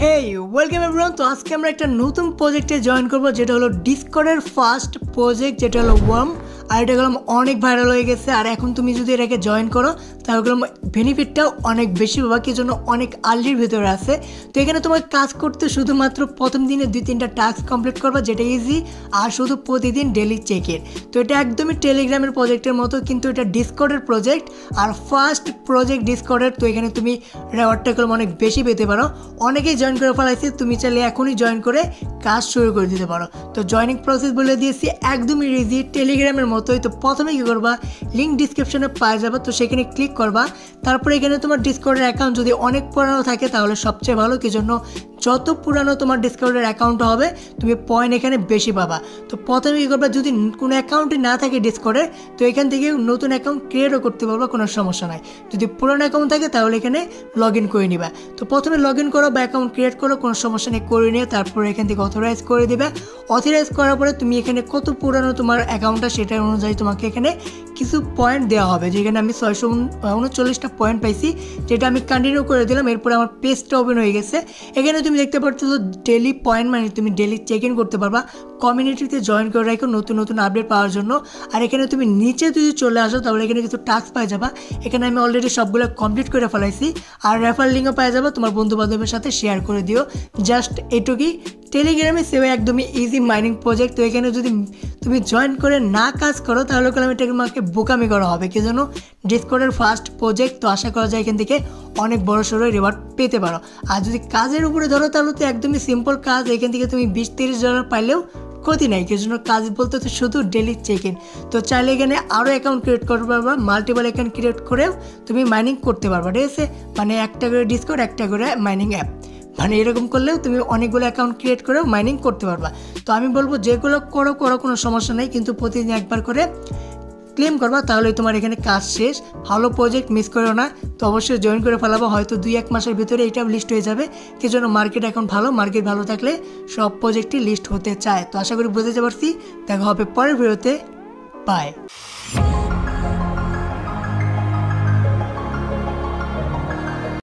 হেই welcome everyone. তো আজকে আমরা একটা নতুন প্রজেক্টে জয়েন করব, যেটা হলো ডিসকর্ডের ফার্স্ট প্রজেক্ট, যেটা হলো ওয়ার্ম। আর এটা গেলাম অনেক ভাইরাল হয়ে গেছে। আর এখন তুমি যদি এটাকে জয়েন করো তাহলে গেলাম বেনিফিটটাও অনেক বেশি পাবা, কি জন্য অনেক আর্লির ভিতরে আছে। তো এখানে তোমার কাজ করতে শুধুমাত্র প্রথম দিনে 2-3টা টাস্ক কমপ্লিট করবা, যেটা ইজি, আর শুধু প্রতিদিন ডেলি চেক ইন। তো এটা একদমই টেলিগ্রামের প্রজেক্টের মতো, কিন্তু এটা ডিসকর্ডের প্রজেক্ট আর ফার্স্ট প্রজেক্ট ডিসকর্ডের। তো এখানে তুমি রেওয়ার্ডটা গেলাম অনেক বেশি পেতে পারো। অনেকেই জয়েন করে ফেলাইছে, তুমি চাইলে এখনই জয়েন করে কাজ শুরু করে দিতে পারো। তো জয়েনিং প্রসেস বলে দিয়েছি, একদমই ইজি, টেলিগ্রামের মতোই। তো প্রথমে কী করবা, লিঙ্ক ডিসক্রিপশনে পাওয়া যাবে, তো সেখানে ক্লিক করবা। তারপরে এখানে তোমার ডিসকর্ডের অ্যাকাউন্ট যদি অনেক পুরানো থাকে তাহলে সবচেয়ে ভালো, কি জন্য যত পুরানো তোমার ডিসকর্ডের অ্যাকাউন্ট হবে তুমি পয়েন্ট এখানে বেশি পাবা। তো প্রথমে কী করবা, যদি কোনো অ্যাকাউন্টই না থাকে ডিসকর্ডের, তো এখান থেকে নতুন অ্যাকাউন্ট ক্রিয়েটও করতে পারবা, কোনো সমস্যা নাই। যদি পুরনো অ্যাকাউন্ট থাকে তাহলে এখানে লগ ইন করে নিবা। তো প্রথমে লগ ইন করো বা অ্যাকাউন্ট ক্রিয়েট করো, কোনো সমস্যা নেই, করে নিয়ে তারপরে এখান থেকে অথরাইজ করে দেবে। অথরাইজ করার পরে তুমি এখানে কত পুরানো তোমার অ্যাকাউন্টটা সেটার অনুযায়ী তোমাকে এখানে কিছু পয়েন্ট দেওয়া হবে। যেখানে আমি 639টা পয়েন্ট পাইছি, যেটা আমি কন্টিনিউ করে দিলাম। এরপরে আমার পেজটা ওপেন হয়ে গেছে। এখানে তুমি দেখতে পাচ্ছ ডেলি পয়েন্ট, মানে তুমি ডেলি চেক ইন করতে পারবা। কমিউনিটিতে জয়েন করে রাখো নতুন নতুন আপডেট পাওয়ার জন্য। আর এখানে তুমি নিচে যদি চলে আসো তাহলে এখানে কিছু টাস্ক পাই যাবা। এখানে আমি অলরেডি সবগুলো কমপ্লিট করে ফেলাইছি। আর রেফার লিঙ্কও পাই যাবে, তোমার বন্ধু বান্ধবের সাথে শেয়ার করে দিও। জাস্ট এটুকুই। টেলিগ্রামে সেভাবে একদমই ইজি মাইনিং প্রজেক্ট। তো এখানে যদি তুমি জয়েন করে না কাজ করো তাহলে এটাকে তোমাকে বোকামি করা হবে, কি জন্য ডিসকর্ডের ফার্স্ট প্রজেক্ট। তো আশা করা যায় এখান থেকে অনেক বড় সড়ো রিওয়ার্ড পেতে পারো। আর যদি কাজের উপরে ধরো তাহলে তো একদমই সিম্পল কাজ। এখান থেকে তুমি $20-30 পাইলেও ক্ষতি নাই, কি জন্য কাজ বলতে তো শুধু ডেলি চেক ইন। তো চাইলে এখানে আরও অ্যাকাউন্ট ক্রিয়েট করতে পারবা, মাল্টিপল অ্যাকাউন্ট ক্রিয়েট করেও তুমি মাইনিং করতে পারবা, ঠিক আছে। মানে একটা করে ডিসকর্ড, একটা করে মাইনিং অ্যাপ, মানে এরকম করলেও তুমি অনেকগুলো অ্যাকাউন্ট ক্রিয়েট করেও মাইনিং করতে পারবা। তো আমি বলবো যেগুলো করো কোনো সমস্যা নেই, কিন্তু প্রতিদিন একবার করে ক্লেম করবা, তাহলে তোমার এখানে কাজ শেষ। ভালো প্রজেক্ট, মিস করো না। তো অবশ্যই জয়েন করে ফেলাবো, হয়তো 2-1 মাসের ভিতরে এটা লিস্ট হয়ে যাবে, কি জন্য মার্কেট এখন ভালো। মার্কেট ভালো থাকলে সব প্রজেক্টই লিস্ট হতে চায়। তো আশা করি বুঝতে পারছি। দেখা হবে পরের ভিডিওতে। বাই।